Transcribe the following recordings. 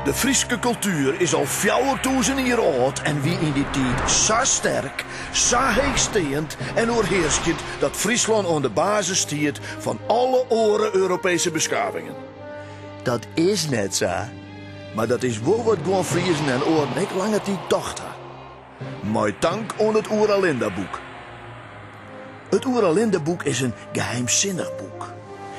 De Friese cultuur is al 4000 jaar oud en wie in die tijd zo sterk, zo heegsteend en overheerschend dat Friesland aan de basis stiert van alle oren Europese beschavingen. Dat is net zo, maar dat is wel wat gewoon Friesen en oren ik lange tijd dachten. Mijn dank aan het Oeralinda-boek. Het Oeralinda-boek is een geheimzinnig boek.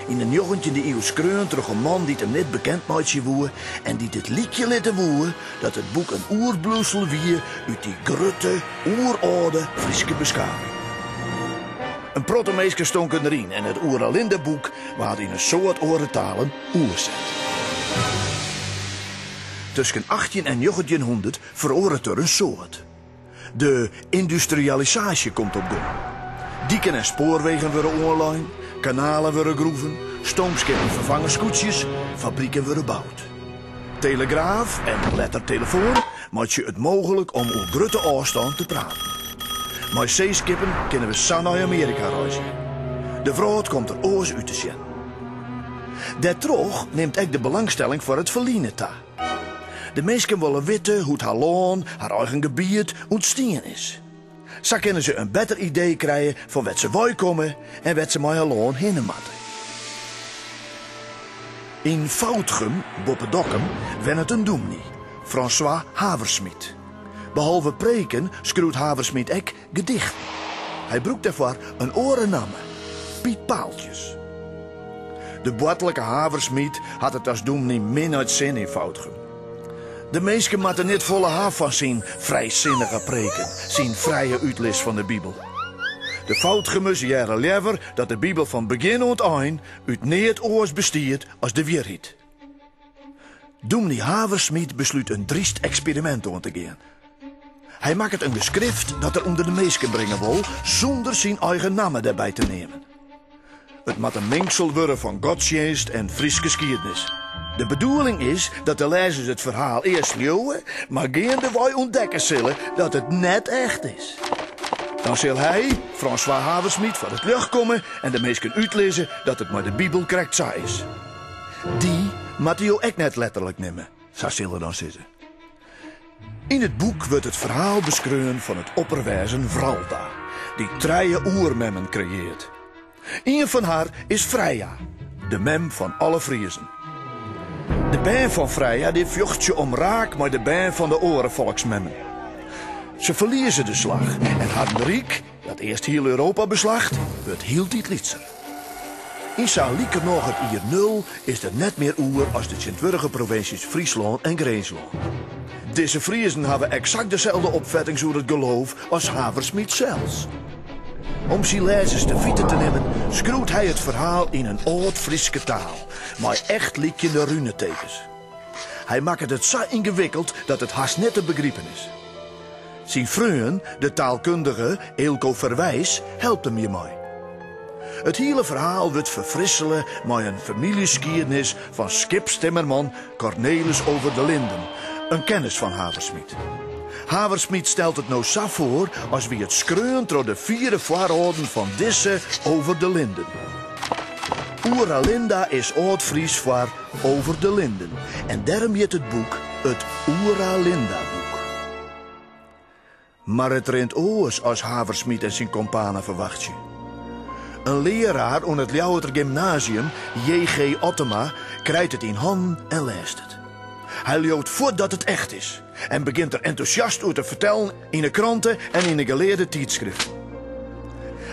In de 19e eeuw schreeuwt terug een man die hem net bekend maatje woe en die dit liedje lieten woe dat het boek een oerbloesel wie uit die grutte, oeroude Friese beschaving. Een protomeeske stonk erin en het Oeralinda-boek waard in een soort orentalen oerzet. Tussen 18 en 1900 veroordet er een soort. De industrialisatie komt op gang. Dieken en spoorwegen worden online, kanalen worden groeven, stoomschepen vervangen scootjes, fabrieken worden bouwd. Telegraaf en lettertelefoon maakt je het mogelijk om op grote afstand te praten. Met zeeskippen kunnen we zo naar Amerika reizen. De vrouw komt er oors uit te zien. Daardoor neemt ook de belangstelling voor het verliezen ta. De mensen willen weten hoe het haar land, haar eigen gebied ontstaan is. Zo kunnen ze een beter idee krijgen van wat ze wij komen en wat ze met haar land heen moeten. In Foutgem, Boppedokkum, wen het een doemnie, François Haversmit. Behalve preken schreeuwt Haversmit ook gedichten. Hij broekt daarvoor een orennamme, Piet Paaltjes. De bottelijke Haversmit had het als doemnie min uit zin in Foutgem. De mensen moeten niet volle haaf van zien vrijzinnige preken, zien vrije uitlees van de Bijbel. De Foutgemers jaren liever dat de Bijbel van begin tot eind uit niet oors bestiert als de weerheid. Doemnie Haversmit besluit een driest experiment aan te gaan. Hij maakt het een geschrift dat er onder de meesten brengen wil, zonder zijn eigen namen daarbij te nemen. Het moet een mengsel worden van godsdienst en Friese geschiedenis. De bedoeling is dat de lezers het verhaal eerst leeuwen, maar gaandeweg ontdekken zullen dat het net echt is. Dan zal hij, François Haversmit, van het lucht komen en de mensen uitlezen dat het maar de Bijbel correct zo is. Die moet hij ook net letterlijk nemen, zo zullen dan zitten. In het boek wordt het verhaal beschreven van het opperwijzen Vralda, die 3 oermemmen creëert. Een van haar is Freya, de mem van alle Friesen. De bijn van Freya die vjocht je om raak met de bijn van de orenvolksmemmen. Ze verliezen de slag en Harderijk, dat eerst heel Europa beslacht, wordt heel dit lietser. In Saalieker nog het jaar 0 is er net meer oer als de Sint-Wurge provincies Friesland en Greensland. Deze Friesen hebben exact dezelfde opvatting over het geloof als Haversmit zelfs. Om zijn lezers te vieten te nemen, schreeuwt hij het verhaal in een oud-Friese taal, maar echt liekjende runetekens. Hij maakt het zo ingewikkeld dat het haast net te begrijpen is. Zijn vriend, de taalkundige Eelco Verwijs, helpt hem hiermee. Het hele verhaal wordt verfrisselen met een familiegeschiedenis van skipstimmerman Cornelis over de Linden, een kennis van Haversmit. Haversmit stelt het nou zo voor als wie het schreeuwt door de 4 voorouden van Disse over de Linden. Oeralinda is Oud-Fries voor over de Linden en daarom heet het boek het Oeralinda-boek. Maar het rent oors als Haversmit en zijn companen verwacht je. Een leraar aan het Ljouwerter Gymnasium, J.G. Ottema, krijgt het in hand en leest het. Hij loopt voordat het echt is en begint er enthousiast over te vertellen in de kranten en in de geleerde tijdschriften.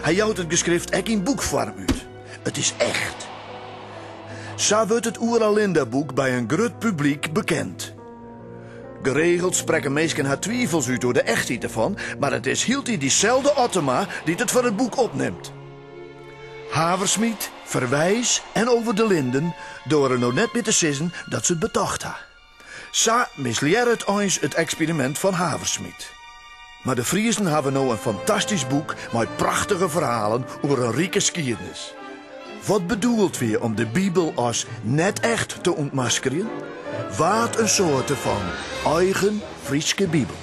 Hij houdt het geschrift ook in boekvorm uit. Het is echt. Zo wordt het Oeralinda-boek bij een groot publiek bekend. Geregeld spreken mensen haar twijfels uit door de echtheid ervan, maar het is hield hij diezelfde Ottema die het voor het boek opneemt. Haversmit, Verwijs en over de Linden door er nog net meer te zeggen dat ze het bedacht ha. Zo misleert het eens het experiment van Haversmit. Maar de Friesen hebben nou een fantastisch boek met prachtige verhalen over een rijke geschiedenis. Wat bedoelt weer om de Bijbel als net echt te ontmaskeren? Wat een soort van eigen Friese Bijbel.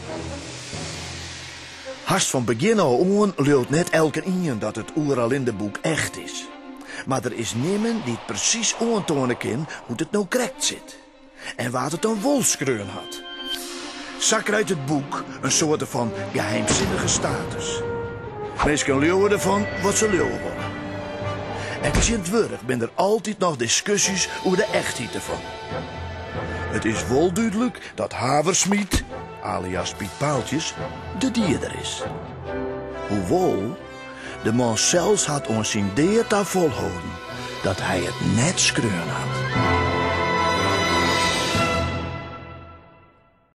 Haast van begin al aan lult net elke in dat het Oeralinda-boek echt is. Maar er is niemand die het precies aantonen kan hoe het nou correct zit. en wat het een wolskreun had. Zo krijgt het boek een soort van geheimzinnige status. Mensen leeuwen ervan wat ze leeuwen worden. En gezindwurdig ben er altijd nog discussies over de echtheid ervan. Het is wel duidelijk dat Haversmiet, alias Piet Paaltjes, de dierder is. Hoewel, de man zelfs had ons in deerta volhouden dat hij het net skreun had.